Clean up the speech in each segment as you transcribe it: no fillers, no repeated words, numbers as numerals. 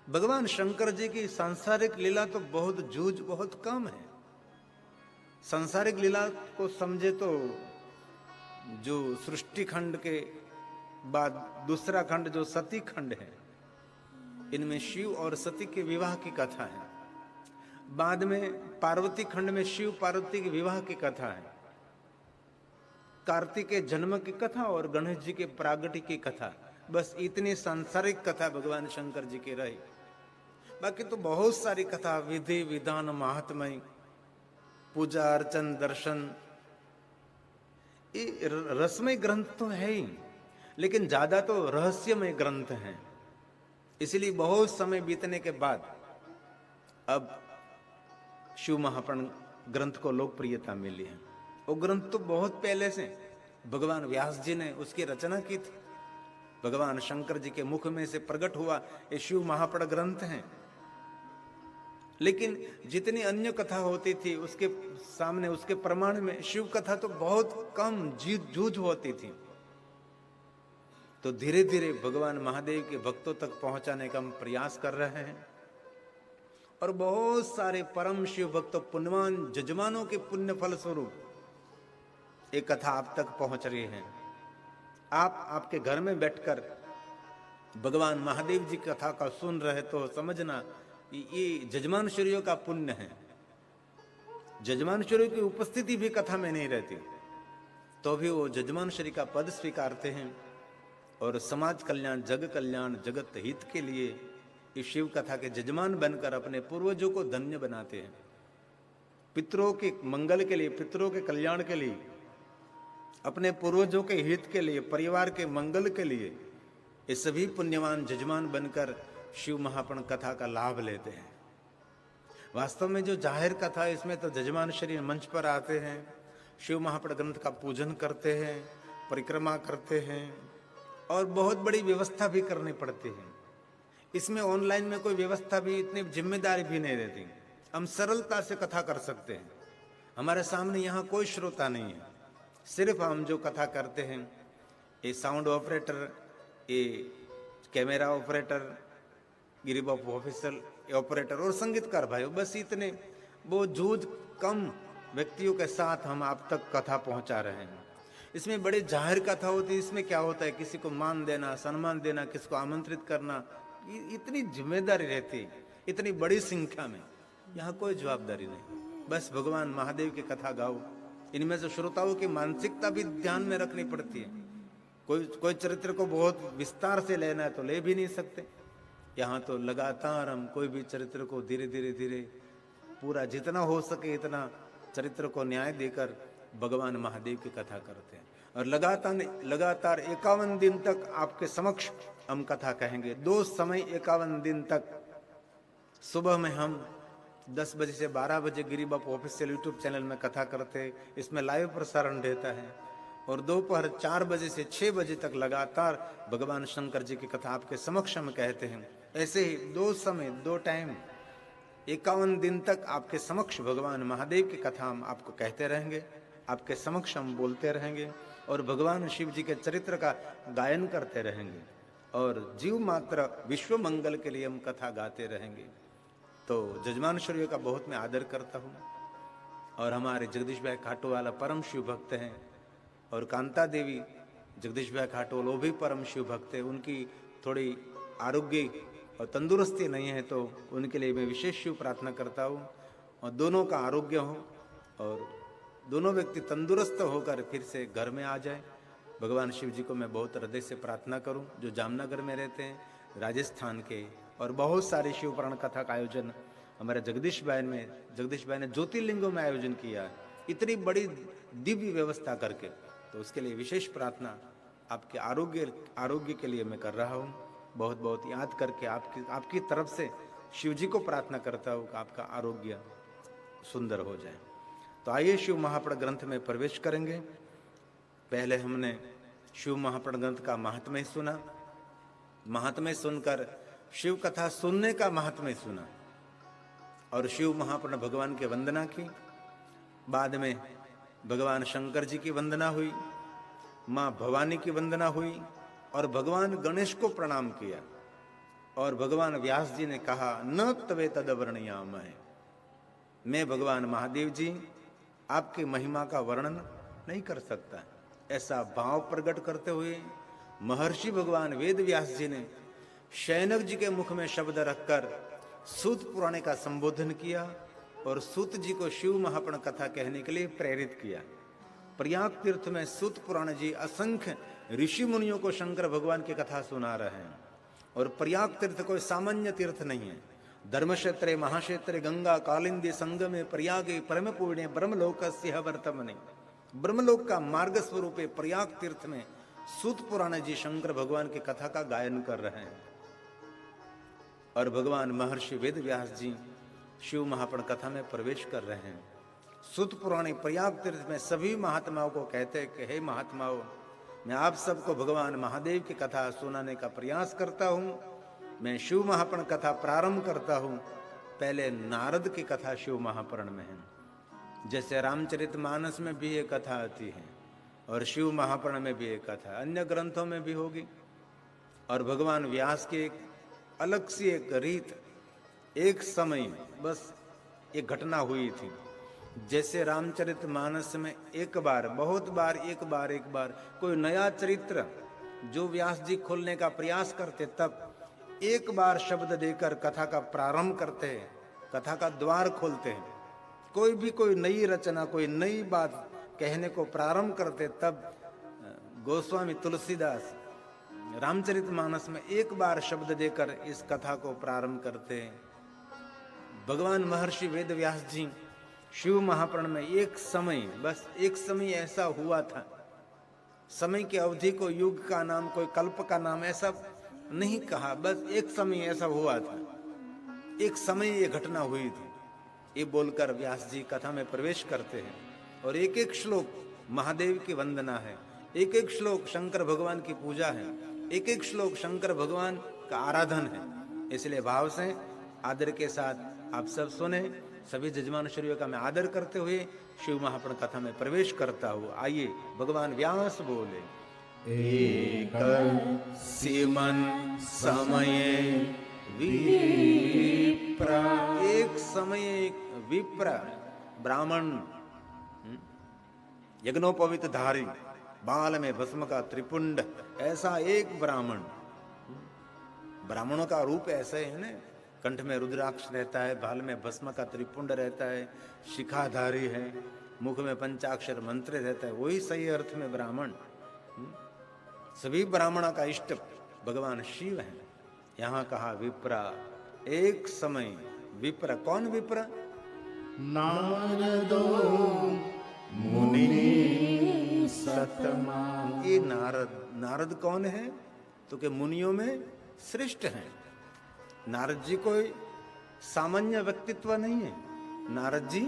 भगवान शंकर जी की सांसारिक लीला तो बहुत जूझ बहुत कम है। सांसारिक लीला को समझे तो जो सृष्टि खंड के बाद दूसरा खंड जो सती खंड है, इनमें शिव और सती के विवाह की कथा है। बाद में पार्वती खंड में शिव पार्वती के विवाह की कथा है। कार्तिक के जन्म की कथा और गणेश जी के प्रागट्य की कथा, बस इतनी सांसारिक कथा भगवान शंकर जी की रही। बाकी तो बहुत सारी कथा, विधि विधान महात्मय, पूजा अर्चन दर्शन, ये रसमय ग्रंथ तो है ही, लेकिन ज्यादा तो रहस्यमय ग्रंथ हैं। इसलिए बहुत समय बीतने के बाद अब शिव महापुराण ग्रंथ को लोकप्रियता मिली है। वो ग्रंथ तो बहुत पहले से भगवान व्यास जी ने उसकी रचना की थी। भगवान शंकर जी के मुख में से प्रकट हुआ ये शिव महापुराण ग्रंथ है। लेकिन जितनी अन्य कथा होती थी उसके सामने, उसके प्रमाण में शिव कथा तो बहुत कम जूझ होती थी। तो धीरे धीरे भगवान महादेव के भक्तों तक पहुंचाने का हम प्रयास कर रहे हैं और बहुत सारे परम शिव भक्त पुण्यवान जजमानों के पुण्य फल स्वरूप एक कथा आप तक पहुंच रही है। आप आपके घर में बैठकर भगवान महादेव जी कथा का सुन रहे तो समझना ये जजमान सूर्यों का पुण्य है। जजमान सूर्य की उपस्थिति भी कथा में नहीं रहती, तो भी वो जजमान श्री का पद स्वीकारते हैं और समाज कल्याण, जग कल्याण, जगत हित के लिए इस शिव कथा के जजमान बनकर अपने पूर्वजों को धन्य बनाते हैं। पितरों के मंगल के लिए, पितरों के कल्याण के लिए, अपने पूर्वजों के हित के लिए, परिवार के मंगल के लिए ये सभी पुण्यवान जजमान बनकर शिव महापुराण कथा का लाभ लेते हैं। वास्तव में जो जाहिर कथा है, इसमें तो जजमान श्री मंच पर आते हैं, शिव महापुराण ग्रंथ का पूजन करते हैं, परिक्रमा करते हैं और बहुत बड़ी व्यवस्था भी करनी पड़ती है। इसमें ऑनलाइन में कोई व्यवस्था भी, इतनी जिम्मेदारी भी नहीं रहती। हम सरलता से कथा कर सकते हैं। हमारे सामने यहाँ कोई श्रोता नहीं है, सिर्फ हम जो कथा करते हैं, ये साउंड ऑपरेटर, ये कैमरा ऑपरेटर, गिरिबाप ऑफिसर ऑपरेटर और संगीतकार भाइयों, बस इतने वो जूझ कम व्यक्तियों के साथ हम आप तक कथा पहुंचा रहे हैं। इसमें बड़ी जाहिर कथा होती है। इसमें क्या होता है, किसी को मान देना, सम्मान देना, किसी को आमंत्रित करना, इतनी जिम्मेदारी रहती है, इतनी बड़ी संख्या में। यहाँ कोई जवाबदारी नहीं, बस भगवान महादेव की कथा गाओ। इनमें से श्रोताओं की मानसिकता भी ध्यान में रखनी पड़ती है। कोई चरित्र को बहुत विस्तार से लेना है तो ले भी नहीं सकते। यहाँ तो लगातार हम कोई भी चरित्र को धीरे धीरे धीरे पूरा जितना हो सके इतना चरित्र को न्याय देकर भगवान महादेव की कथा करते हैं। और लगातार 51 दिन तक आपके समक्ष हम कथा कहेंगे। 2 समय 51 दिन तक। सुबह में हम 10 बजे से 12 बजे गिरिबाप ऑफिशियल यूट्यूब चैनल में कथा करते हैं, इसमें लाइव प्रसारण रहता है। और दोपहर 4 बजे से 6 बजे तक लगातार भगवान शंकर जी की कथा आपके समक्ष हम कहते हैं। ऐसे ही 2 समय 2 टाइम 51 दिन तक आपके समक्ष भगवान महादेव की कथा हम आपको कहते रहेंगे, आपके समक्ष हम बोलते रहेंगे और भगवान शिव जी के चरित्र का गायन करते रहेंगे और जीव मात्र विश्व मंगल के लिए हम कथा गाते रहेंगे। तो जजमान सूर्य का बहुत मैं आदर करता हूँ और हमारे जगदीश भाई खाटूवाला परम शिव भक्त हैं और कांता देवी जगदीश भाई खाटूवाल वो भी परम शिव भक्त है। उनकी थोड़ी आरोग्य और तंदुरुस्ती नहीं है, तो उनके लिए मैं विशेष शिव प्रार्थना करता हूँ और दोनों का आरोग्य हो और दोनों व्यक्ति तंदुरुस्त होकर फिर से घर में आ जाए। भगवान शिव जी को मैं बहुत हृदय से प्रार्थना करूं, जो जामनगर में रहते हैं, राजस्थान के, और बहुत सारी शिव पुराण कथा का आयोजन हमारे जगदीश भाई ने ज्योतिर्लिंगों में आयोजन किया है, इतनी बड़ी दिव्य व्यवस्था करके। तो उसके लिए विशेष प्रार्थना आपके आरोग्य के लिए मैं कर रहा हूँ। बहुत बहुत याद करके आपकी तरफ से शिव जी को प्रार्थना करता हूँ कि आपका आरोग्य सुंदर हो जाए। तो आइए शिव महापुराण ग्रंथ में प्रवेश करेंगे। पहले हमने शिव महापुराण ग्रंथ का महात्म्य सुना, महात्म्य सुनकर शिव कथा सुनने का महात्म्य सुना और शिव महापुराण भगवान की वंदना की। बाद में भगवान शंकर जी की वंदना हुई, माँ भवानी की वंदना हुई और भगवान गणेश को प्रणाम किया। और भगवान व्यास जी ने कहा न तवे तद वर्णयामहे, मैं भगवान महादेव जी आपकी महिमा का वर्णन नहीं कर सकता। ऐसा भाव प्रकट करते हुए महर्षि भगवान वेद व्यास जी ने शैनक जी के मुख में शब्द रखकर सूत पुराण का संबोधन किया और सूत जी को शिव महापुराण कथा कहने के लिए प्रेरित किया। प्रयाग तीर्थ में सूत पुराण जी असंख्य ऋषि मुनियों को शंकर भगवान की कथा सुना रहे हैं। और प्रयाग तीर्थ कोई सामान्य तीर्थ नहीं है। धर्मक्षेत्रे महाक्षेत्रे गंगा कालिंदी संगमे प्रयागे परम पूर्णे ब्रह्मलोकस्य वर्तमने, ब्रह्मलोक का मार्ग स्वरूप प्रयाग तीर्थ में सूत पुराण जी शंकर भगवान की कथा का गायन कर रहे हैं। और भगवान महर्षि वेद व्यास जी शिव महापुराण कथा में प्रवेश कर रहे हैं। सूत पुराणी प्रयाग तीर्थ में सभी महात्माओं को कहते हैं कि हे महात्माओं, मैं आप सबको भगवान महादेव की कथा सुनाने का प्रयास करता हूँ। मैं शिव महापुराण कथा प्रारंभ करता हूँ। पहले नारद की कथा शिव महापुराण में है, जैसे रामचरितमानस में भी एक कथा आती है और शिव महापुराण में भी एक कथा, अन्य ग्रंथों में भी होगी। और भगवान व्यास की एक अलग सी एक रीत, एक समय बस एक घटना हुई थी। जैसे रामचरितमानस में एक बार, बहुत बार, एक बार कोई नया चरित्र जो व्यास जी खोलने का प्रयास करते, तब एक बार शब्द देकर कथा का प्रारंभ करते हैं, कथा का द्वार खोलते हैं। कोई नई रचना, कोई नई बात कहने को प्रारंभ करते, तब गोस्वामी तुलसीदास रामचरितमानस में एक बार शब्द देकर इस कथा को प्रारंभ करते हैं। भगवान महर्षि वेद व्यास जी शिव महापुराण में एक समय, बस एक समय ऐसा हुआ था। समय की अवधि को युग का नाम, कोई कल्प का नाम ऐसा नहीं कहा, बस एक समय ऐसा हुआ था, एक समय ये घटना हुई थी। ये बोलकर व्यास जी कथा में प्रवेश करते हैं और एक एक श्लोक महादेव की वंदना है, एक एक श्लोक शंकर भगवान की पूजा है, एक एक श्लोक शंकर भगवान का आराधन है। इसलिए भाव से आदर के साथ आप सब सुने। सभी जजमान शरीर का मैं आदर करते हुए शिव महापुराण कथा में प्रवेश करता हूँ। आइए भगवान व्यास बोले, एक सीमन समय विप्र, एक समय विप्र ब्राह्मण, यज्ञोपवीत धारी, बाल में भस्म का त्रिपुंड, ऐसा एक ब्राह्मण। ब्राह्मणों का रूप ऐसा है ना, कंठ में रुद्राक्ष रहता है, बाल में भस्म का त्रिपुंड रहता है, शिखाधारी है, मुख में पंचाक्षर मंत्र रहता है, वही सही अर्थ में ब्राह्मण। सभी ब्राह्मणों का इष्ट भगवान शिव है। यहाँ कहा विप्रा, एक समय विप्र। कौन विप्र? नारदो मुनि सतमा। ये नारद कौन है? तो के मुनियों में श्रेष्ठ हैं। नारद जी कोई सामान्य व्यक्तित्व नहीं है। नारद जी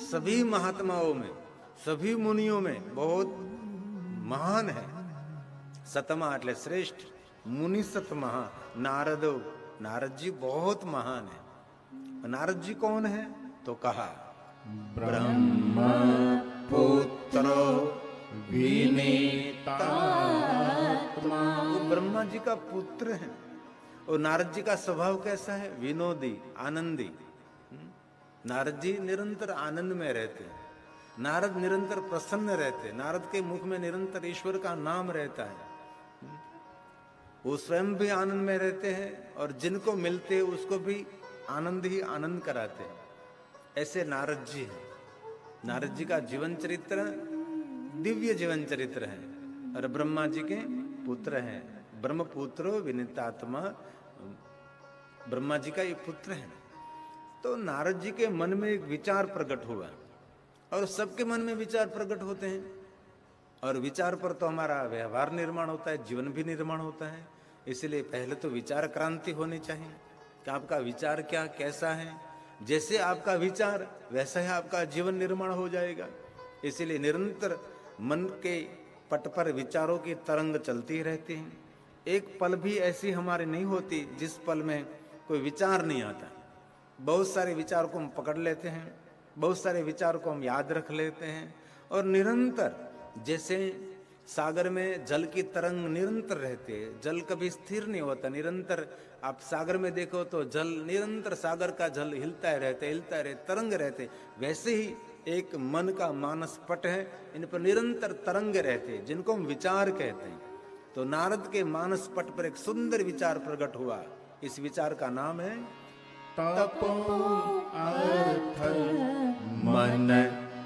सभी महात्माओं में, सभी मुनियों में बहुत महान है। सतमा એટલે श्रेष्ठ, मुनि सतमा। नारद जी बहुत महान है। नारद जी कौन है? तो कहा ब्रह्म पुत्र विनीतात्मा। वो ब्रह्मा जी का पुत्र है। और नारद जी का स्वभाव कैसा है? विनोदी, आनंदी। नारद जी निरंतर आनंद में रहते हैं। नारद निरंतर प्रसन्न रहते हैं। नारद के मुख में निरंतर ईश्वर का नाम रहता है। वो स्वयं भी आनंद में रहते हैं और जिनको मिलते हैं उसको भी आनंद ही आनंद कराते हैं। ऐसे नारद जी हैं। नारद जी का जीवन चरित्र दिव्य जीवन चरित्र है और ब्रह्मा जी के पुत्र हैं। ब्रह्मपुत्रो विनीतात्मा, ब्रह्मा जी का ये पुत्र है। तो नारद जी के मन में एक विचार प्रकट हुआ और सबके मन में विचार प्रकट होते हैं और विचार पर तो हमारा व्यवहार निर्माण होता है, जीवन भी निर्माण होता है। इसलिए पहले तो विचार क्रांति होनी चाहिए कि आपका विचार क्या, कैसा है। जैसे आपका विचार वैसा ही आपका जीवन निर्माण हो जाएगा। इसलिए निरंतर मन के पट पर विचारों की तरंग चलती रहती है। एक पल भी ऐसी हमारी नहीं होती जिस पल में कोई विचार नहीं आता। बहुत सारे विचार को हम पकड़ लेते हैं, बहुत सारे विचार को हम याद रख लेते हैं और निरंतर जैसे सागर में जल की तरंग निरंतर रहती है, जल कभी स्थिर नहीं होता, निरंतर। आप सागर में देखो तो जल निरंतर, सागर का जल हिलता है रहते, तरंग रहते। वैसे ही एक मन का मानस पट है, इन पर निरंतर तरंग रहते, जिनको हम विचार कहते हैं। तो नारद के मानस पट पर एक सुंदर विचार प्रकट हुआ। इस विचार का नाम है तपो अर्थ मन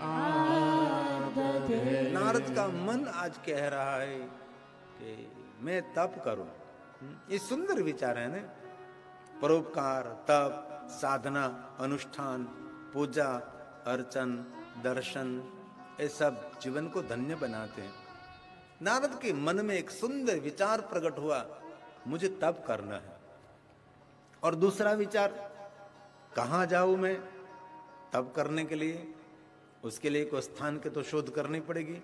आदधे। नारद का मन आज कह रहा है कि मैं तप करूं। ये सुंदर विचार है ना। परोपकार, तप, साधना, अनुष्ठान, पूजा, अर्चन, दर्शन, ये सब जीवन को धन्य बनाते हैं। नारद के मन में एक सुंदर विचार प्रकट हुआ, मुझे तप करना है। और दूसरा विचार, कहाँ जाऊं मैं तप करने के लिए? उसके लिए कोई स्थान की तो शोध करनी पड़ेगी।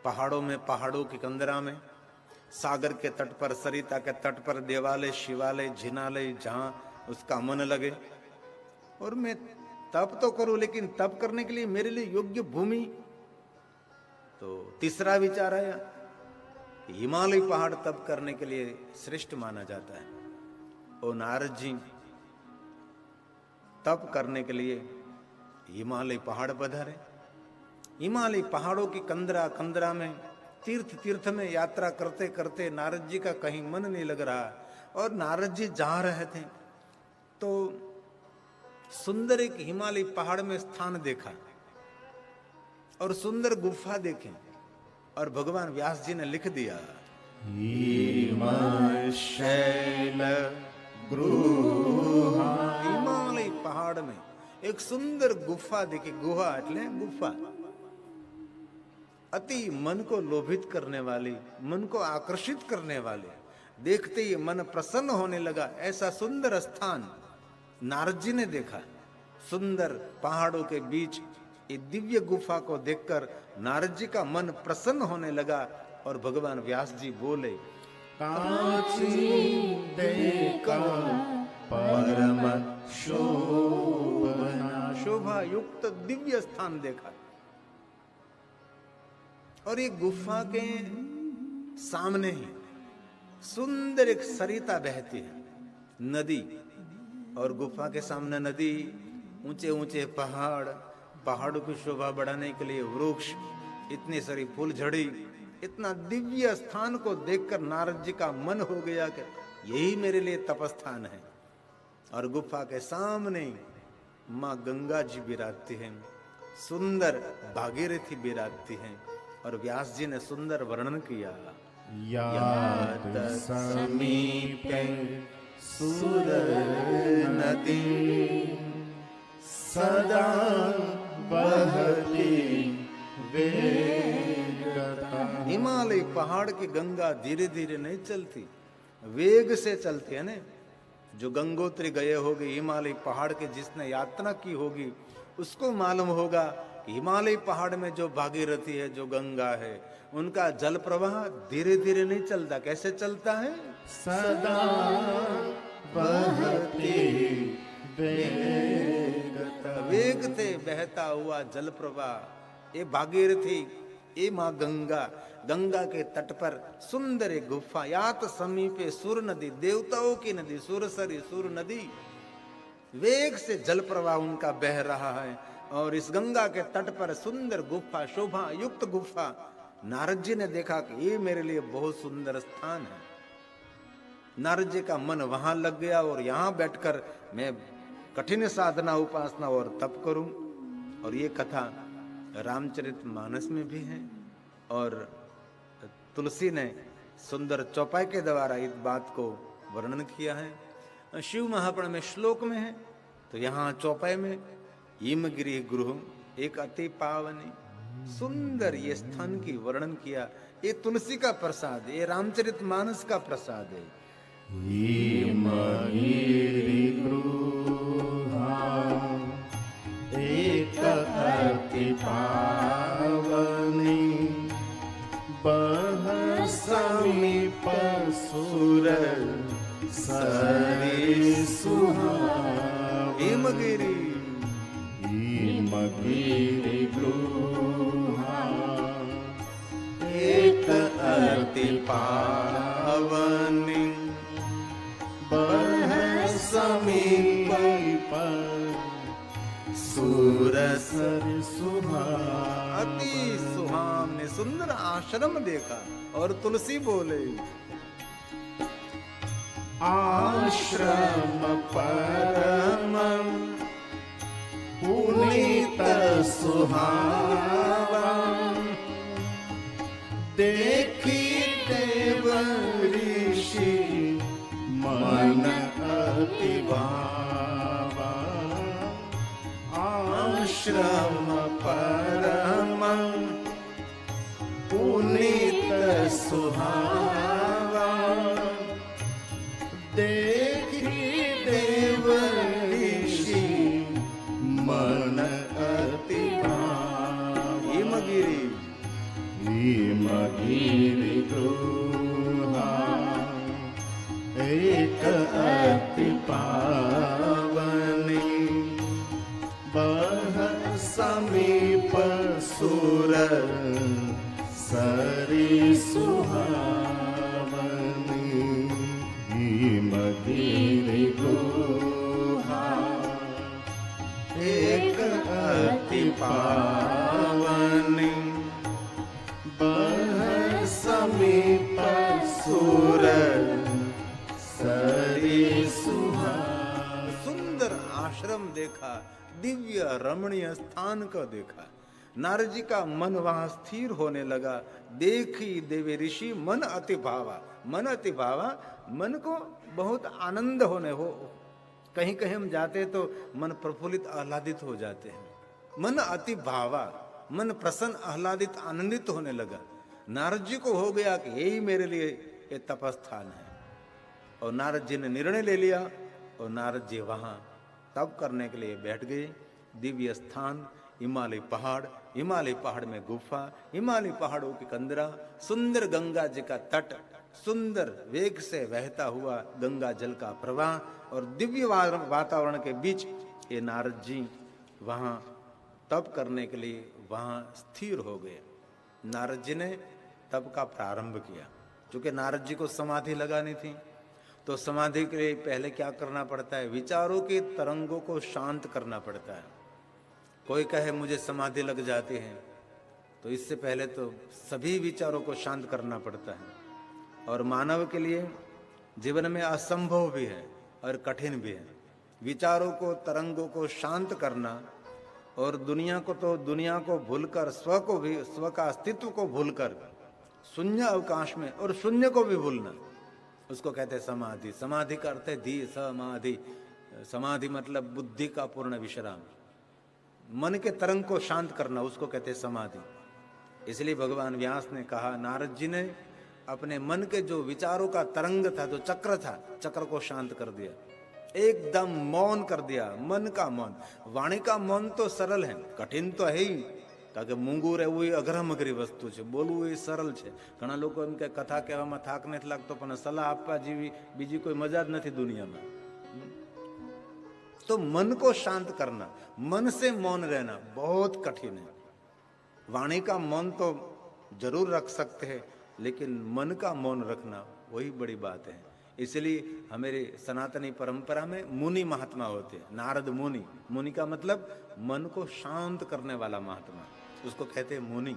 पहाड़ों में, पहाड़ों की कंदरा में, सागर के तट पर, सरिता के तट पर देवालय, शिवालय, जिनालय, जहां उसका मन लगे। और मैं तप तो करूं, लेकिन तप करने के लिए मेरे लिए योग्य भूमि। तो तीसरा विचार आया, हिमालय पहाड़ तप करने के लिए श्रेष्ठ माना जाता है। ओ नारद जी, तप करने के लिए हिमालय पहाड़ पधारे। हिमालय पहाड़ों की कंदरा कंदरा में, तीर्थ में यात्रा करते करते नारद जी का कहीं मन नहीं लग रहा। और नारद जी जा रहे थे तो सुंदर एक हिमालय पहाड़ में स्थान देखा और सुंदर गुफा देखे। और भगवान व्यास जी ने लिख दिया, हिमशैल हिमालय पहाड़ में एक सुंदर गुफा देखी। गुहा એટલે गुफा, अति मन को लोभित करने वाली, मन को आकर्षित करने वाली, देखते ही मन प्रसन्न होने लगा, ऐसा सुंदर स्थान नारद जी ने देखा। सुंदर पहाड़ों के बीच ये दिव्य गुफा को देखकर नारद जी का मन प्रसन्न होने लगा। और भगवान व्यास जी बोले, कांची देखा परम शोभना। शोभा युक्त दिव्य स्थान देखा। और ये गुफा के सामने ही सुंदर एक सरिता बहती है, नदी। और गुफा के सामने नदी, ऊंचे ऊंचे पहाड़, पहाड़ों की शोभा बढ़ाने के लिए वृक्ष, इतनी सारी फूल झड़ी। इतना दिव्य स्थान को देखकर नारद जी का मन हो गया कि यही मेरे लिए तपस्थान है। और गुफा के सामने माँ गंगा जी विराजती हैं, सुंदर भागीरथी विराजती हैं। और व्यास जी ने सुंदर वर्णन किया, याद समीपे सुर नदी सदा बहती वेगता। हिमालय पहाड़ की गंगा धीरे धीरे नहीं चलती, वेग से चलती है ना। जो गंगोत्री गए होगे, हिमालय पहाड़ के जिसने यात्रा की होगी, उसको मालूम होगा कि हिमालय पहाड़ में जो भागीरथी है, जो गंगा है, उनका जल प्रवाह धीरे धीरे नहीं चलता। कैसे चलता है? सदा बहती वेगता। वेग से बहता हुआ जल प्रवाह, ये भागीरथी, ये माँ गंगा। गंगा के तट पर सुंदर एक गुफा, यात समीपे सुर नदी, देवताओं की नदी, सुरसरी सुर नदी। वेग से जल प्रवाह उनका बह रहा है। और इस गंगा के तट पर सुंदर गुफा, शोभा युक्त गुफा। नारद जी ने देखा कि ये मेरे लिए बहुत सुंदर स्थान है। नारद जी का मन वहां लग गया और यहां बैठकर मैं कठिन साधना, उपासना और तप करूं। और ये कथा रामचरितमानस में भी है और तुलसी ने सुंदर चौपाई के द्वारा इस बात को वर्णन किया है। शिव महापुराण में श्लोक में है, तो यहाँ चौपाई में हिमगिरि गृह एक अति पावनी, सुंदर ये स्थान की वर्णन किया। ये तुलसी का प्रसाद, ये रामचरितमानस का प्रसाद है। हिमगिरि गृह एक अति पावनी, बह समीप सुर सरी सुहावनी। हिमगिरि हिमगिरि गृह एक सुरस सर सुहावने। अति सुहावने सुंदर आश्रम देखा। और तुलसी बोले आश्रम परम पुनीत सुहावा, देखी देव ऋषि मन अति भावा। आश्रम परम पुनीत सुहावा, देखी देव ऋषि मन अति भावा। हिमगिरी हिमगिरि गुहा एक अति पावनी, बह समीप सुर सरि सुहावनी। हिमगिरि गुहा एक अति पावनी, बह समीप सुर सरि सुहावनी। सुंदर आश्रम देखा, दिव्य रमणीय स्थान को देखा। नारद जी का मन वहां स्थिर होने लगा। देखी देवी ऋषि मन अति भावा। मन अति भावा, मन को बहुत आनंद होने हो। कहीं कहीं हम जाते तो मन प्रफुल्लित आह्लादित हो जाते हैं। मन अति भावा, मन प्रसन्न आह्लादित आनंदित होने लगा। नारद जी को हो गया कि यही मेरे लिए ये तपस्थान है। और नारद जी ने निर्णय ले लिया और नारद जी वहां तप करने के लिए बैठ गए। दिव्य स्थान, हिमालय पहाड़, हिमालय पहाड़ में गुफा, हिमालय पहाड़ों की कंदरा, सुंदर गंगा जी का तट, सुंदर वेग से बहता हुआ गंगा जल का प्रवाह और दिव्य वातावरण के बीच ये नारद जी वहां तप करने के लिए वहां स्थिर हो गए। नारद जी ने तप का प्रारंभ किया। क्योंकि नारद जी को समाधि लगानी थी, तो समाधि के लिए पहले क्या करना पड़ता है? विचारों के तरंगों को शांत करना पड़ता है। कोई कहे मुझे समाधि लग जाती है, तो इससे पहले तो सभी विचारों को शांत करना पड़ता है। और मानव के लिए जीवन में असंभव भी है और कठिन भी है। विचारों को, तरंगों को शांत करना और दुनिया को भूलकर, स्व को भी, स्व का अस्तित्व को भूलकर शून्य अवकाश में और शून्य को भी भूलना, उसको कहते हैं समाधि। समाधि का अर्थ है धी समाधि। समाधि मतलब बुद्धि का पूर्ण विश्राम, मन के तरंग को शांत करना, उसको कहते हैं समाधि। इसलिए भगवान व्यास ने कहा, नारद जी ने अपने मन के जो विचारों का तरंग था, जो चक्र था, चक्र को शांत कर दिया, एकदम मौन कर दिया। मन का मौन, वाणी का मौन तो सरल है, कठिन तो है ही। કારણ કે મૂંગું રહેવું એ અઘરામઘરી વસ્તુ છે, બોલવું એ સરળ છે। ઘણા લોકો એમ કે કથા કહેવામાં થાક નથી લાગતો, પણ સલાહ આપવા જેવી બીજી કોઈ મજા જ નથી दुनियाમાં। तो मन को शांत करना, मन से मौन रहना बहुत कठिन है। वाणी का मौन तो जरूर रख सकते हैं, लेकिन मन का मौन रखना वही बड़ी बात है। इसलिए हमारे सनातनी परंपरा में मुनि महात्मा होते हैं। नारद मुनि, मुनि का मतलब मन को शांत करने वाला महात्मा, उसको कहते हैं मुनि।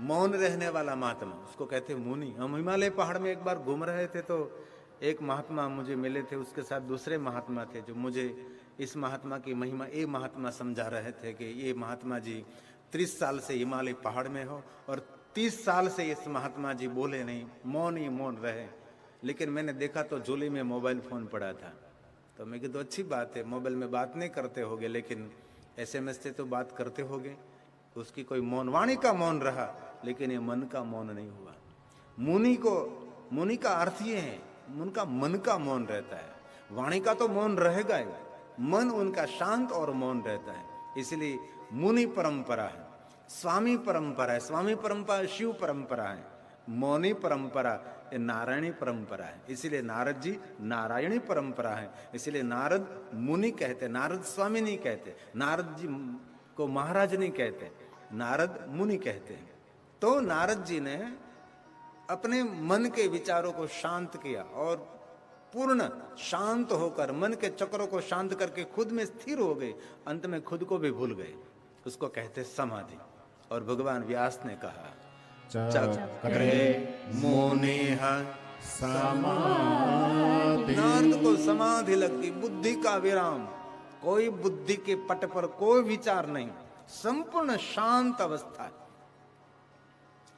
मौन रहने वाला महात्मा, उसको कहते हैं मुनि। हम हिमालय पहाड़ में एक बार घूम रहे थे, तो एक महात्मा मुझे मिले थे, उसके साथ दूसरे महात्मा थे जो मुझे इस महात्मा की महिमा, ये महात्मा समझा रहे थे कि ये महात्मा जी 30 साल से हिमालय पहाड़ में हो और 30 साल से इस महात्मा जी बोले नहीं, मौन ही मौन रहे। लेकिन मैंने देखा तो झोली में मोबाइल फोन पड़ा था, तो मैं कहा तो अच्छी बात है, मोबाइल में बात नहीं करते होगे, लेकिन SMS से तो बात करते होगे। उसकी कोई मौन, वाणी का मौन रहा, लेकिन ये मन का मौन नहीं हुआ। मुनि का अर्थ ये है, उनका मन का मौन रहता है। वाणी का तो मौन रहेगा ही, मन उनका शांत और मौन रहता है। इसलिए मुनि परंपरा है, स्वामी परंपरा है। स्वामी परंपरा शिव परंपरा है, मौनी परंपरा ये नारायणी परंपरा है। इसलिए नारद जी नारायणी परंपरा है। इसलिए नारद मुनि कहते, नारद स्वामी नहीं कहते, नारद जी को महाराज नहीं कहते, नारद मुनि कहते हैं। तो नारद जी ने अपने मन के विचारों को शांत किया और पूर्ण शांत होकर मन के चक्रों को शांत करके खुद में स्थिर हो गए, अंत में खुद को भी भूल गए, उसको कहते समाधि। और भगवान व्यास ने कहा चक्रे मुनिः समाधि। नारद को समाधि लगती, बुद्धि का विराम, कोई बुद्धि के पट पर कोई विचार नहीं, संपूर्ण शांत अवस्था।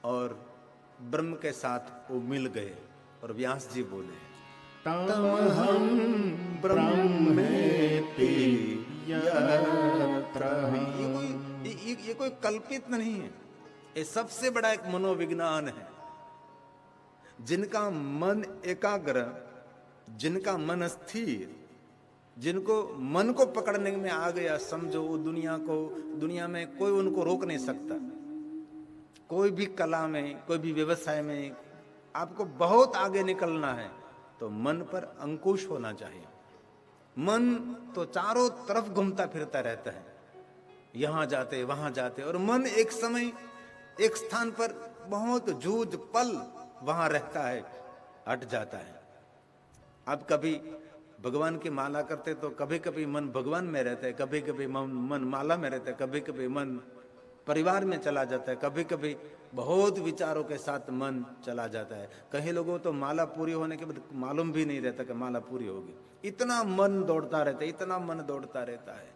और ब्रह्म के साथ वो मिल गए। और व्यास जी बोले तमहं ब्रह्मेति यत्र। ये कोई कल्पित नहीं है, ये सबसे बड़ा एक मनोविज्ञान है। जिनका मन एकाग्र, जिनका मन स्थिर, जिनको मन को पकड़ने में आ गया, समझो वो दुनिया में कोई उनको रोक नहीं सकता। कोई भी कला में, कोई भी व्यवसाय में आपको बहुत आगे निकलना है तो मन पर अंकुश होना चाहिए। मन तो चारों तरफ घूमता फिरता रहता है, यहां जाते वहां जाते, और मन एक समय एक स्थान पर बहुत जूझ पल वहां रहता है, हट जाता है। अब कभी भगवान की माला करते तो कभी कभी मन भगवान में रहता है, कभी कभी मन माला में रहता है, कभी कभी मन परिवार में चला जाता है, कभी कभी बहुत विचारों के साथ मन चला जाता है। कई लोगों तो माला पूरी होने के बाद मालूम भी नहीं रहता कि माला पूरी होगी, इतना मन दौड़ता रहता है, इतना मन दौड़ता रहता है।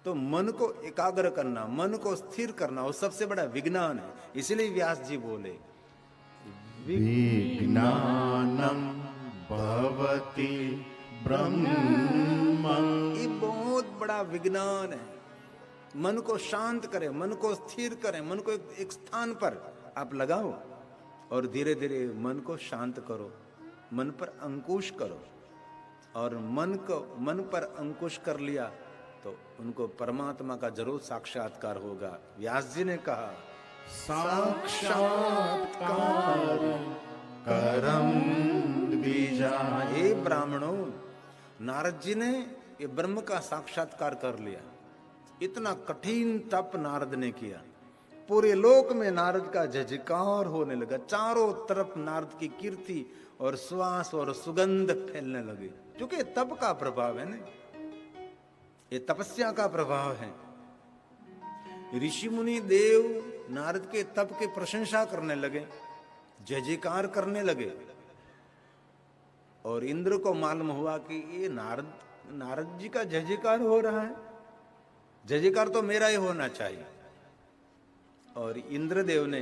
तो मन को एकाग्र करना, मन को स्थिर करना, वो सबसे बड़ा विज्ञान है। इसलिए व्यास जी बोले विज्ञानम भवति ब्रह्म। ये बहुत बड़ा विज्ञान है। मन को शांत करें, मन को स्थिर करें, मन को एक स्थान पर आप लगाओ और धीरे धीरे मन को शांत करो, मन पर अंकुश करो। और मन पर अंकुश कर लिया तो उनको परमात्मा का जरूर साक्षात्कार होगा। व्यास जी ने कहा साक्षात्कार करम द्विजाय। हे ब्राह्मणों, नारद जी ने ये ब्रह्म का साक्षात्कार कर लिया। इतना कठिन तप नारद ने किया, पूरे लोक में नारद का जयजयकार होने लगा, चारों तरफ नारद की कीर्ति और श्वास और सुगंध फैलने लगी। क्योंकि तप का प्रभाव है ना, ये तपस्या का प्रभाव है। ऋषि मुनि देव नारद के तप की प्रशंसा करने लगे, जय जयकार करने लगे। और इंद्र को मालूम हुआ कि ये नारद जी का जय जयकार हो रहा है, जय जयकार तो मेरा ही होना चाहिए। और इंद्रदेव ने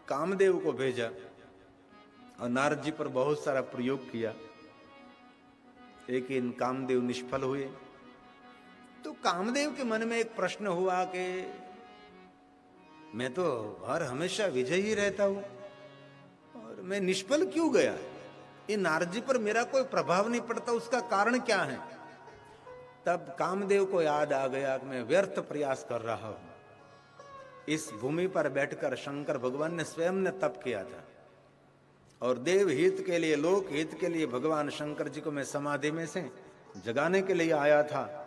कामदेव को भेजा और नारद जी पर बहुत सारा प्रयोग किया, लेकिन कामदेव निष्फल हुए। तो कामदेव के मन में एक प्रश्न हुआ कि मैं तो हर हमेशा विजयी ही रहता हूं और मैं निष्फल क्यों गया? ये नारद जी पर मेरा कोई प्रभाव नहीं पड़ता, उसका कारण क्या है? तब कामदेव को याद आ गया कि मैं व्यर्थ प्रयास कर रहा हूं। इस भूमि पर बैठकर शंकर भगवान ने स्वयं ने तप किया था और देव हित के लिए, लोक हित के लिए भगवान शंकर जी को मैं समाधि में से जगाने के लिए आया था।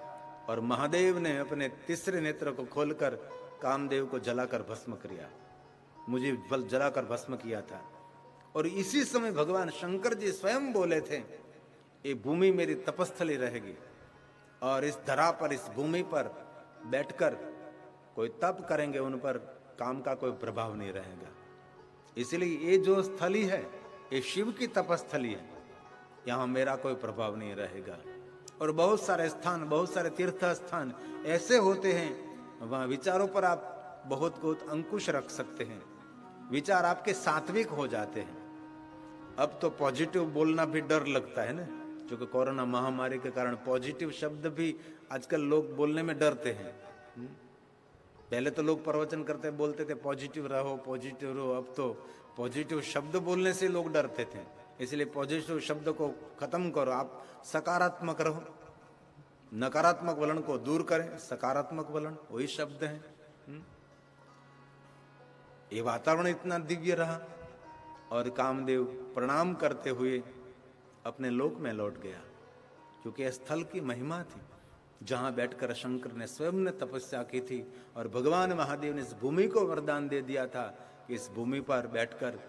और महादेव ने अपने तीसरे नेत्र को खोलकर कामदेव को जलाकर भस्म किया, मुझे जलाकर भस्म किया था। और इसी समय भगवान शंकर जी स्वयं बोले थे, ये भूमि मेरी तपस्थली रहेगी और इस धरा पर, इस भूमि पर बैठकर कोई तप करेंगे उन पर काम का कोई प्रभाव नहीं रहेगा। इसलिए ये जो स्थली है ये शिव की तपस्थली है, यहाँ मेरा कोई प्रभाव नहीं रहेगा। और बहुत सारे स्थान, बहुत सारे तीर्थ स्थान ऐसे होते हैं, वहाँ विचारों पर आप बहुत अंकुश रख सकते हैं, विचार आपके सात्विक हो जाते हैं। अब तो पॉजिटिव बोलना भी डर लगता है ना, क्योंकि कोरोना महामारी के कारण पॉजिटिव शब्द भी आजकल लोग बोलने में डरते हैं। पहले तो लोग प्रवचन करते बोलते थे पॉजिटिव रहो, पॉजिटिव रहो। अब तो पॉजिटिव शब्द बोलने से लोग डरते थे, इसलिए पॉजिटिव शब्द को खत्म करो, आप सकारात्मक रहो, नकारात्मक वलन को दूर करें, सकारात्मक वलन वही शब्द है। ये वातावरण इतना दिव्य रहा और कामदेव प्रणाम करते हुए अपने लोक में लौट गया, क्योंकि स्थल की महिमा थी जहां बैठकर शंकर ने स्वयं ने तपस्या की थी। और भगवान महादेव ने इस भूमि को वरदान दे दिया था कि इस भूमि पर बैठकर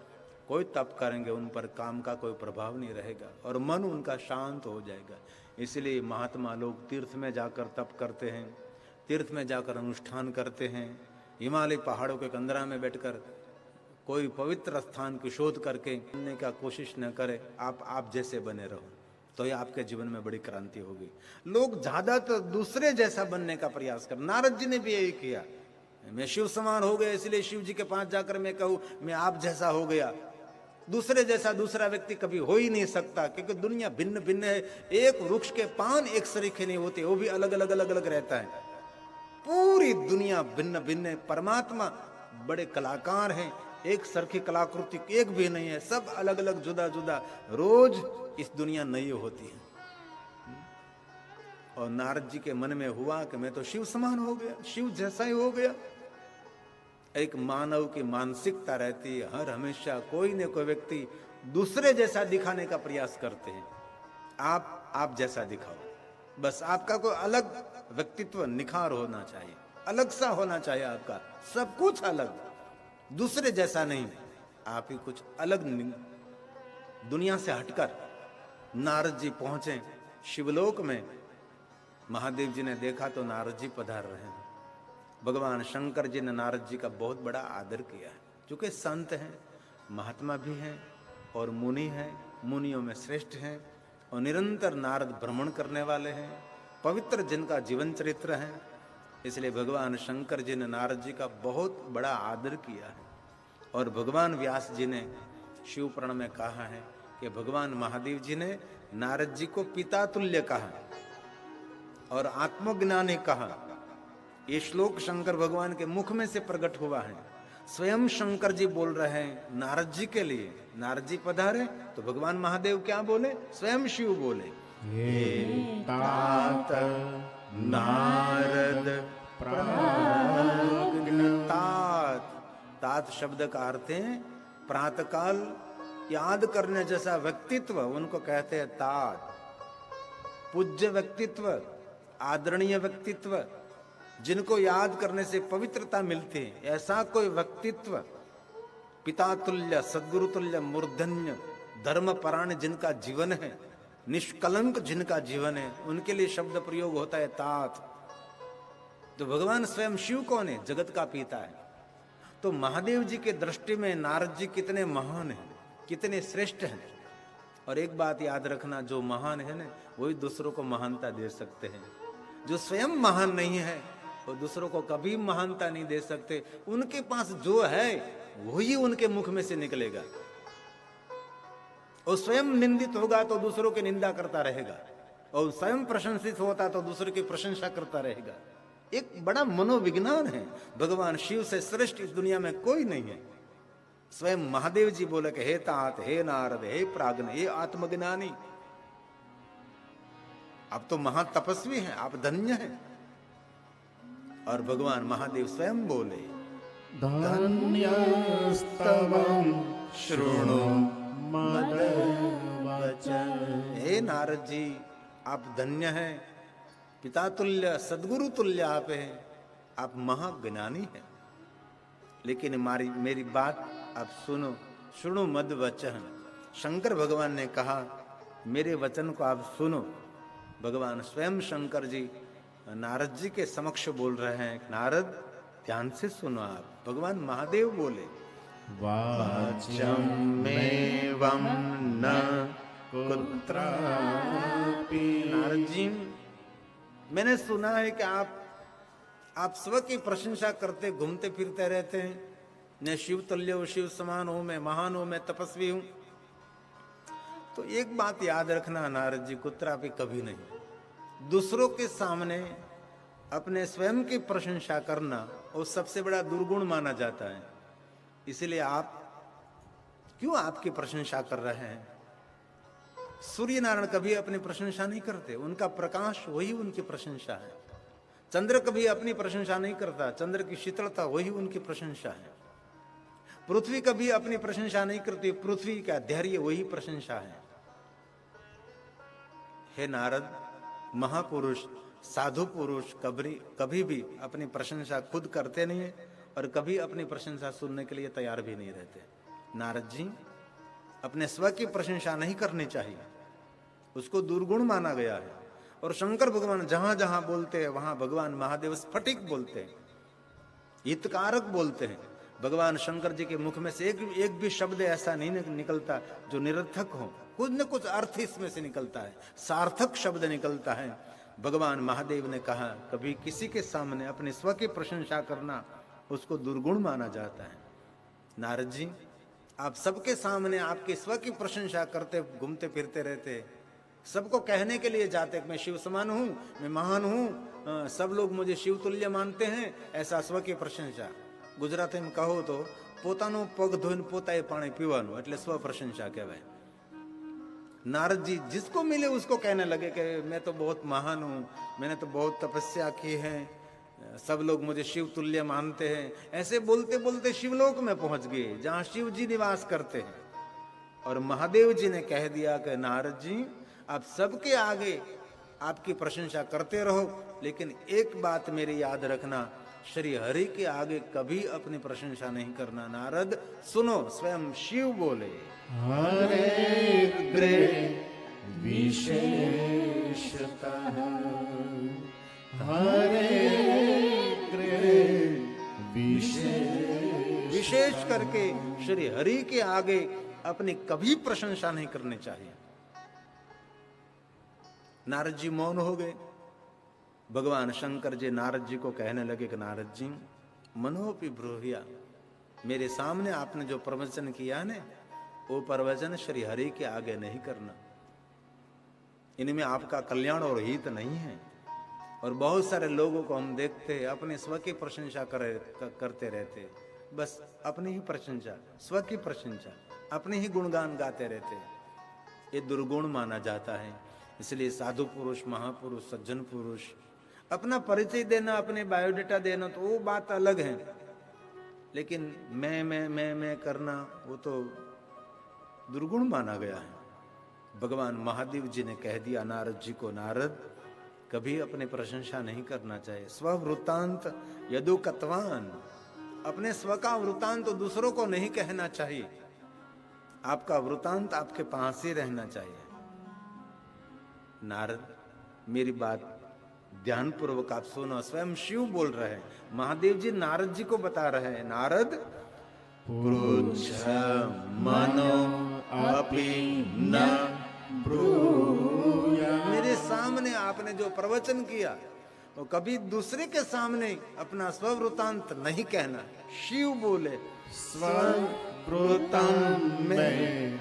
कोई तप करेंगे उन पर काम का कोई प्रभाव नहीं रहेगा और मन उनका शांत हो जाएगा। इसलिए महात्मा लोग तीर्थ में जाकर तप करते हैं, तीर्थ में जाकर अनुष्ठान करते हैं, हिमालय पहाड़ों के कंदरा में बैठकर कोई पवित्र स्थान की शोध करके बनने का कोशिश न करे। आप जैसे बने रहो तो ये आपके जीवन में बड़ी क्रांति होगी। लोग ज्यादातर दूसरे जैसा बनने का प्रयास कर, नारद जी ने भी यही किया। मैं शिव समान हो गया इसलिए शिव जी के पास जाकर मैं कहूं मैं आप जैसा हो गया। दूसरे जैसा दूसरा व्यक्ति कभी हो ही नहीं सकता, क्योंकि दुनिया भिन्न भिन्न है। एक वृक्ष के पान एक सरीखे नहीं होते, वो भी अलग अलग अलग अलग रहता है। पूरी दुनिया भिन्न भिन्न है। परमात्मा बड़े कलाकार हैं, एक सरखी कलाकृति एक भी नहीं है, सब अलग अलग जुदा जुदा। रोज इस दुनिया नई होती है। और नारद जी के मन में हुआ कि मैं तो शिव समान हो गया, शिव जैसा ही हो गया। एक मानव की मानसिकता रहती है, हर हमेशा कोई न कोई व्यक्ति दूसरे जैसा दिखाने का प्रयास करते हैं। आप जैसा दिखाओ, बस आपका कोई अलग व्यक्तित्व निखार होना चाहिए, अलग सा होना चाहिए आपका, सब कुछ अलग, दूसरे जैसा नहीं। आप ही कुछ अलग दुनिया से हटकर। नारद जी पहुंचे शिवलोक में, महादेव जी ने देखा तो नारद जी पधार रहे हैं। भगवान शंकर जी ने नारद जी का बहुत बड़ा आदर किया है, क्योंकि संत हैं, महात्मा भी हैं और मुनि हैं, मुनियों में श्रेष्ठ हैं और निरंतर नारद भ्रमण करने वाले हैं, पवित्र जिनका जीवन चरित्र है। इसलिए भगवान शंकर जी ने नारद जी का बहुत बड़ा आदर किया है। और भगवान व्यास जी ने शिव पुराण में कहा है कि भगवान महादेव जी ने नारद जी को पिता तुल्य कहा और आत्मज्ञानी कहा। ये श्लोक शंकर भगवान के मुख में से प्रकट हुआ है। स्वयं शंकर जी बोल रहे हैं नारद जी के लिए। नारद जी पधारे तो भगवान महादेव क्या बोले? स्वयं शिव बोले, ये तात नारद प्राज्ञ। तात शब्द का अर्थ है प्रातःकाल याद करने जैसा व्यक्तित्व, उनको कहते हैं तात। पूज्य व्यक्तित्व, आदरणीय व्यक्तित्व, जिनको याद करने से पवित्रता मिलती है, ऐसा कोई व्यक्तित्व, पिता तुल्य, सद्गुरु तुल्य, मूर्धन्य, धर्मपरायण जिनका जीवन है, निष्कलंक जिनका जीवन है, उनके लिए शब्द प्रयोग होता है तात। तो भगवान स्वयं शिव कौन है? जगत का पिता है। तो महादेव जी के दृष्टि में नारद जी कितने महान हैं, कितने श्रेष्ठ हैं। और एक बात याद रखना, जो महान है ना वही दूसरों को महानता दे सकते हैं। जो स्वयं महान नहीं है वो दूसरों को कभी महानता नहीं दे सकते। उनके पास जो है वही उनके मुख में से निकलेगा। और स्वयं निंदित होगा तो दूसरों की निंदा करता रहेगा, और स्वयं प्रशंसित होता तो दूसरों की प्रशंसा करता रहेगा। एक बड़ा मनोविज्ञान है। भगवान शिव से श्रेष्ठ इस दुनिया में कोई नहीं है। स्वयं महादेव जी बोले कि हे तात, हे नारद, हे प्राज्ञ, हे आत्मज्ञानी, आप तो महातपस्वी हैं, आप धन्य हैं। और भगवान महादेव स्वयं बोले, धन्यस्तवं शृणु मद्वचन। हे नारद जी, आप धन्य हैं, पिता तुल्य, सद्गुरु तुल्य आप हैं, आप महाज्ञानी हैं। लेकिन मेरी बात आप सुनो, सुनो मद वचन। शंकर भगवान ने कहा मेरे वचन को आप सुनो। भगवान स्वयं शंकर जी नारद जी के समक्ष बोल रहे हैं, नारद ध्यान से सुनो आप। भगवान महादेव बोले, वाचमेवं न कुत्रापि। नारद जी, मैंने सुना है कि आप स्व की प्रशंसा करते घूमते फिरते रहते हैं। मैं शिव तुल्य हूं, शिव समान हूं, मैं महान हूं, मैं तपस्वी हूं। तो एक बात याद रखना नारद जी, कुत्रापि कभी नहीं। दूसरों के सामने अपने स्वयं की प्रशंसा करना वो सबसे बड़ा दुर्गुण माना जाता है। इसलिए आप क्यों आपकी प्रशंसा कर रहे हैं? सूर्य नारायण कभी अपनी प्रशंसा नहीं करते, उनका प्रकाश वही उनकी प्रशंसा है। चंद्र कभी अपनी प्रशंसा नहीं करता, चंद्र की शीतलता वही उनकी प्रशंसा है। पृथ्वी कभी अपनी प्रशंसा नहीं करती, पृथ्वी का धैर्य वही प्रशंसा है। हे नारद, महापुरुष, साधु पुरुष कभी भी अपनी प्रशंसा खुद करते नहीं है और कभी अपनी प्रशंसा सुनने के लिए तैयार भी नहीं रहते। नारद जी, अपने स्व की प्रशंसा नहीं करनी चाहिए, उसको दुर्गुण माना गया है। और शंकर भगवान जहां जहां बोलते हैं वहां भगवान महादेव स्फटिक बोलते हैं, हितकारक बोलते हैं। भगवान शंकर जी के मुख में से एक भी शब्द ऐसा नहीं निकलता जो निरर्थक हो, कुछ न कुछ अर्थ इसमें से निकलता है, सार्थक शब्द निकलता है। भगवान महादेव ने कहा कभी किसी के सामने अपने स्व की प्रशंसा करना उसको दुर्गुण माना जाता है। नारद जी, आप सबके सामने आपके स्व की प्रशंसा करते घूमते फिरते रहते, सबको कहने के लिए जाते मैं शिव समान हूं, मैं महान हूं, सब लोग मुझे शिव तुल्य मानते हैं, ऐसा स्व की प्रशंसा। गुजराती में कहो तो પોતાનો પગ ધોઈને પોતાએ પાણી પીવાનું, એટલે સ્વ પ્રશંસા કહેવાય। नारद जी जिसको मिले उसको कहने लगे कि मैं तो बहुत महान हूं, मैंने तो बहुत तपस्या की है, सब लोग मुझे शिव तुल्य मानते हैं। ऐसे बोलते बोलते शिवलोक में पहुंच गए जहां शिव जी निवास करते हैं। और महादेव जी ने कह दिया कि नारद जी, आप सबके आगे आपकी प्रशंसा करते रहो, लेकिन एक बात मेरी याद रखना, श्री हरि के आगे कभी अपनी प्रशंसा नहीं करना। नारद सुनो, स्वयं शिव बोले, हरेग्रे विशेषतः, हरेग्रे विशेष करके श्री हरि के आगे अपनी कभी प्रशंसा नहीं करनी चाहिए। नारद जी मौन हो गए। भगवान शंकर जी नारद जी को कहने लगे कि नारद जी, मनोपि ब्रूहिया, मेरे सामने आपने जो प्रवचन किया ने, वो प्रवचन श्री हरि के आगे नहीं करना, इनमें आपका कल्याण और हित नहीं है। और बहुत सारे लोगों को हम देखते हैं अपने स्व की प्रशंसा करते रहते, बस अपनी ही प्रशंसा, स्व की प्रशंसा, अपने ही गुणगान गाते रहते, ये दुर्गुण माना जाता है। इसलिए साधु पुरुष, महापुरुष, सज्जन पुरुष अपना परिचय देना, अपने बायोडेटा देना तो वो बात अलग है, लेकिन मैं करना वो तो दुर्गुण माना गया है। भगवान महादेव जी ने कह दिया नारद जी को, नारद कभी अपने प्रशंसा नहीं करना चाहिए। स्ववृत्तांत यदुकत्वान, अपने स्व का वृत्तांत तो दूसरों को नहीं कहना चाहिए, आपका वृत्तांत आपके पास ही रहना चाहिए। नारद, मेरी बात ध्यान पूर्वक आप सुनो, स्वयं शिव बोल रहे हैं, महादेव जी नारद जी को बता रहे हैं, नारद पुरुष मनो अपि न ब्रूया, मेरे सामने आपने जो प्रवचन किया वो कभी दूसरे के सामने अपना स्ववृत्तांत नहीं कहना। शिव बोले, स्ववृत्तं में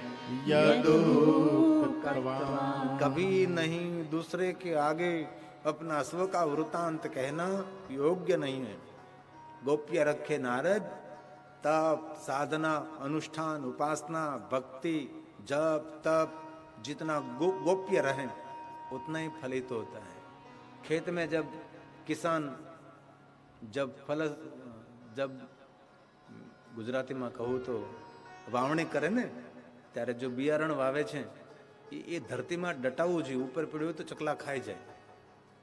यदुक्तवान्, कभी नहीं दूसरे के आगे अपना स्व का वृत्तांत कहना योग्य नहीं है। गोप्य रखे नारद, तप, साधना, अनुष्ठान, उपासना, भक्ति, जप, तप जितना गोप्य रहे उतना ही फलित होता है। खेत में जब किसान जब गुजराती में कहूँ तो वावणी करे ने, त्यारे जो बियारण वावे छे ये धरती में डटावू जी, ऊपर पड़े तो चकला खाई जाए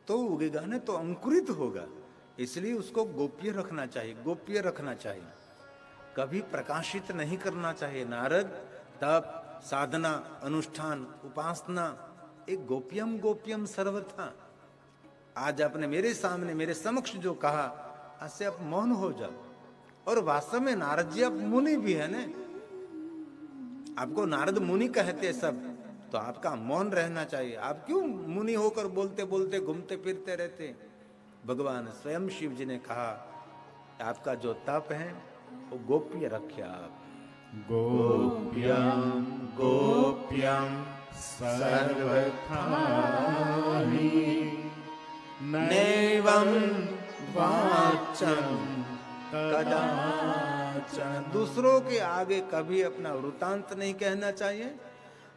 तो उगेगा ने, तो अंकुरित होगा। इसलिए उसको गोप्य रखना चाहिए, गोप्य रखना चाहिए, कभी प्रकाशित नहीं करना चाहिए। नारद, तप, साधना, अनुष्ठान, उपासना, एक गोप्यम गोप्यम सर्वथा। आज आपने मेरे सामने मेरे समक्ष जो कहा, उससे आप मौन हो जाओ। और वास्तव में नारद जी आप मुनि भी है ने, आपको नारद मुनि कहते सब, तो आपका मौन रहना चाहिए। आप क्यों मुनि होकर बोलते बोलते घूमते फिरते रहते? भगवान स्वयं शिव जी ने कहा आपका जो तप है वो गोप्य रखिए आप। गोप्यं गोप्यं सर्वथा हि नैवं वाचं कदाचन। दूसरों के आगे कभी अपना वृतांत नहीं कहना चाहिए।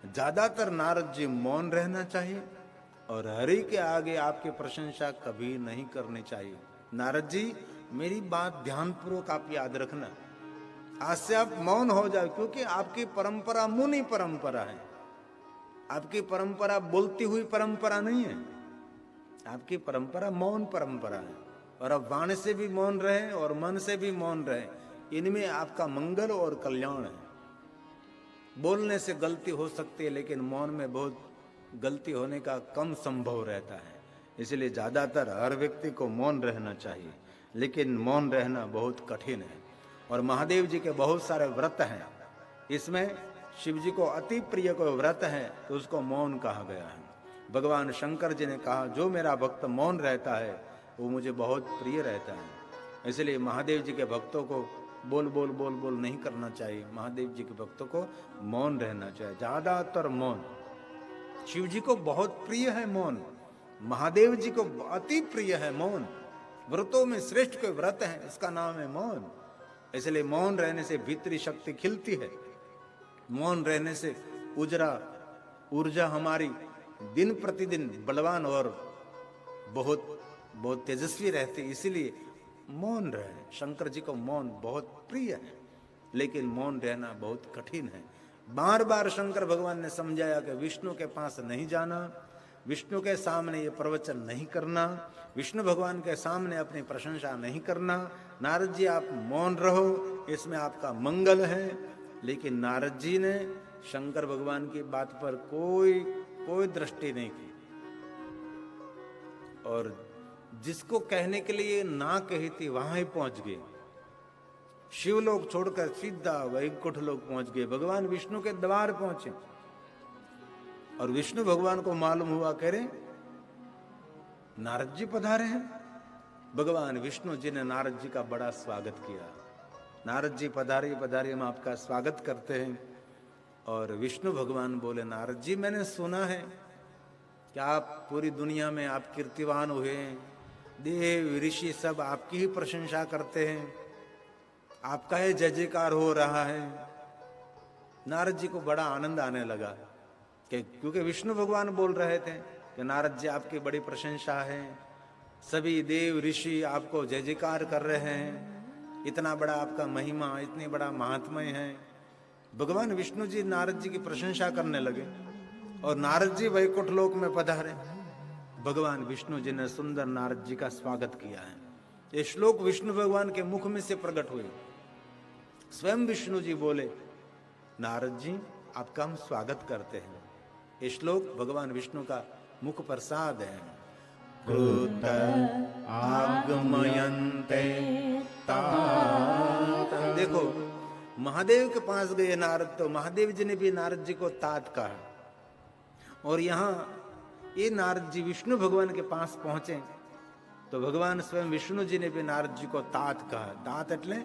ज्यादातर नारद जी मौन रहना चाहिए और हरि के आगे आपकी प्रशंसा कभी नहीं करनी चाहिए। नारद जी, मेरी बात ध्यानपूर्वक आप याद रखना, आज से आप मौन हो जाओ, क्योंकि आपकी परंपरा मुनि परंपरा है, आपकी परंपरा बोलती हुई परंपरा नहीं है, आपकी परंपरा मौन परंपरा है। और अब वाणी से भी मौन रहे और मन से भी मौन रहे, इनमें आपका मंगल और कल्याण है। बोलने से गलती हो सकती है, लेकिन मौन में बहुत गलती होने का कम संभव रहता है। इसलिए ज्यादातर हर व्यक्ति को मौन रहना चाहिए, लेकिन मौन रहना बहुत कठिन है। और महादेव जी के बहुत सारे व्रत हैं, इसमें शिव जी को अति प्रिय कोई व्रत है तो उसको मौन कहा गया है। भगवान शंकर जी ने कहा, जो मेरा भक्त मौन रहता है वो मुझे बहुत प्रिय रहता है। इसलिए महादेव जी के भक्तों को बोल बोल बोल बोल नहीं करना चाहिए। महादेव जी के भक्तों को मौन रहना चाहिए, ज्यादातर मौन। शिव जी को बहुत प्रिय है मौन, महादेव जी को अति प्रिय है मौन। व्रतों में श्रेष्ठ कोई व्रत है, इसका नाम है मौन। इसलिए मौन रहने से भीतरी शक्ति खिलती है, मौन रहने से ऊर्जा हमारी दिन प्रतिदिन बलवान और बहुत बहुत तेजस्वी रहती। इसीलिए मौन रहे। शंकर जी को मौन बहुत प्रिय है, लेकिन मौन रहना बहुत कठिन है। बार बार शंकर भगवान ने समझाया कि विष्णु के पास नहीं जाना, विष्णु के सामने ये प्रवचन नहीं करना, विष्णु भगवान के सामने अपनी प्रशंसा नहीं करना। नारद जी आप मौन रहो, इसमें आपका मंगल है। लेकिन नारद जी ने शंकर भगवान की बात पर कोई दृष्टि नहीं की, और जिसको कहने के लिए ना कही थी वहां ही पहुंच गए। शिवलोक छोड़कर सीधा वैकुंठ लोक पहुंच गए, भगवान विष्णु के द्वार पहुंचे। और विष्णु भगवान को मालूम हुआ, कह रहे नारद जी पधारे हैं। भगवान विष्णु जी ने नारद जी का बड़ा स्वागत किया। नारद जी पधारिए, हम आपका स्वागत करते हैं। और विष्णु भगवान बोले, नारद जी मैंने सुना है कि आप पूरी दुनिया में आप कीर्तिवान हुए हैं, देव ऋषि सब आपकी ही प्रशंसा करते हैं, आपका ही जय जयकार हो रहा है। नारद जी को बड़ा आनंद आने लगा, क्योंकि विष्णु भगवान बोल रहे थे कि नारद जी आपकी बड़ी प्रशंसा है, सभी देव ऋषि आपको जय जयकार कर रहे हैं, इतना बड़ा आपका महिमा, इतनी बड़ा महात्म्य है। भगवान विष्णु जी नारद जी की प्रशंसा करने लगे, और नारद जी वैकुंठ लोक में पधारे। भगवान विष्णु जी ने सुंदर नारद जी का स्वागत किया है। ये श्लोक विष्णु भगवान के मुख में से प्रकट हुए। स्वयं विष्णु जी बोले, नारद जी आपका हम स्वागत करते हैं। ये श्लोक भगवान विष्णु का मुख प्रसाद है। कृत आगमयन्ते तात। देखो, महादेव के पास गए नारद, तो महादेव जी ने भी नारद जी को तात कहा। और यहाँ ये नारद जी विष्णु भगवान के पास पहुंचे तो भगवान स्वयं विष्णु जी ने भी नारद जी को तात कहा। तात એટલે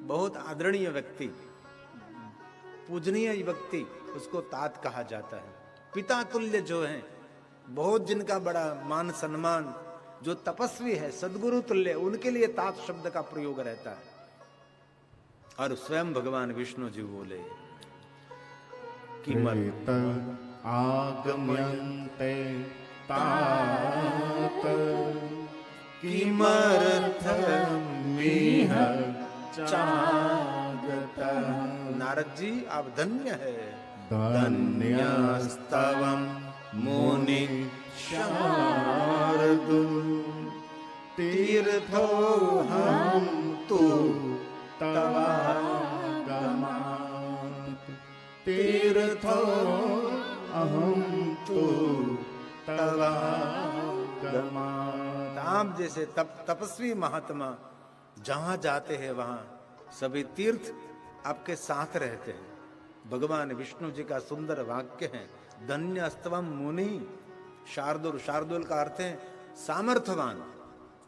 बहुत आदरणीय व्यक्ति, पूजनीय व्यक्ति, उसको तात कहा जाता है। पिता तुल्य जो है, बहुत जिनका बड़ा मान सम्मान, जो तपस्वी है, सद्गुरु तुल्य, उनके लिए तात शब्द का प्रयोग रहता है। और स्वयं भगवान विष्णु जी बोले, कृत आगमयन्ते तात किमर्थमिह चागतः। नारद जी आप धन्य है, धन्यस्तवं मुनि शार्दूल तीर्थोऽहं तु तवागमात्। तीर्थो अहं तु तवागमात्। आप जैसे तपस्वी महात्मा जहां जाते हैं वहां सभी तीर्थ आपके साथ रहते हैं। भगवान विष्णु जी का सुंदर वाक्य है, धन्यस्तवम मुनि शार्दुल। शार्दुल का अर्थ है सामर्थ्यवान।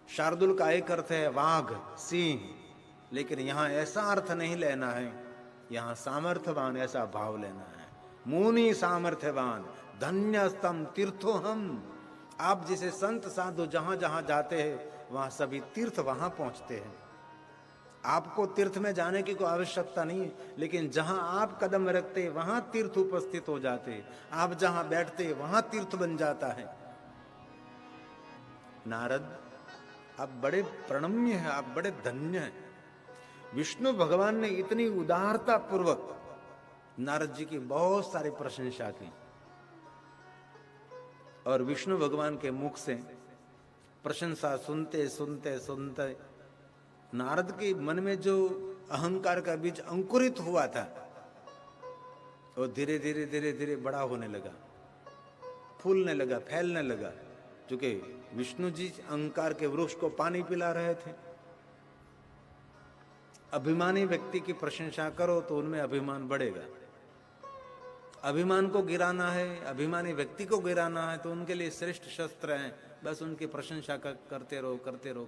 शार्दुल का एक अर्थ है वाघ, सिंह, लेकिन यहाँ ऐसा अर्थ नहीं लेना है, यहाँ सामर्थ्यवान ऐसा भाव लेना है। मुनि सामर्थ्यवान, धन्यस्तम तीर्थो हम। आप जैसे संत साधु जहां जहां जाते हैं वहां सभी तीर्थ वहां पहुंचते हैं। आपको तीर्थ में जाने की कोई आवश्यकता नहीं है, लेकिन जहां आप कदम रखते वहां तीर्थ उपस्थित हो जाते। आप जहां बैठते वहां तीर्थ बन जाता है। नारद आप बड़े प्रणम्य हैं, आप बड़े धन्य हैं। विष्णु भगवान ने इतनी उदारता पूर्वक नारद जी की बहुत सारी प्रशंसा की, और विष्णु भगवान के मुख से प्रशंसा सुनते सुनते सुनते नारद के मन में जो अहंकार का बीज अंकुरित हुआ था और धीरे धीरे धीरे धीरे बड़ा होने लगा, फूलने लगा, फैलने लगा। क्योंकि विष्णु जी अहंकार के वृक्ष को पानी पिला रहे थे। अभिमानी व्यक्ति की प्रशंसा करो तो उनमें अभिमान बढ़ेगा। अभिमान को गिराना है, अभिमानी व्यक्ति को गिराना है, तो उनके लिए श्रेष्ठ शस्त्र हैं, बस उनकी प्रशंसा करते रहो, करते रहो।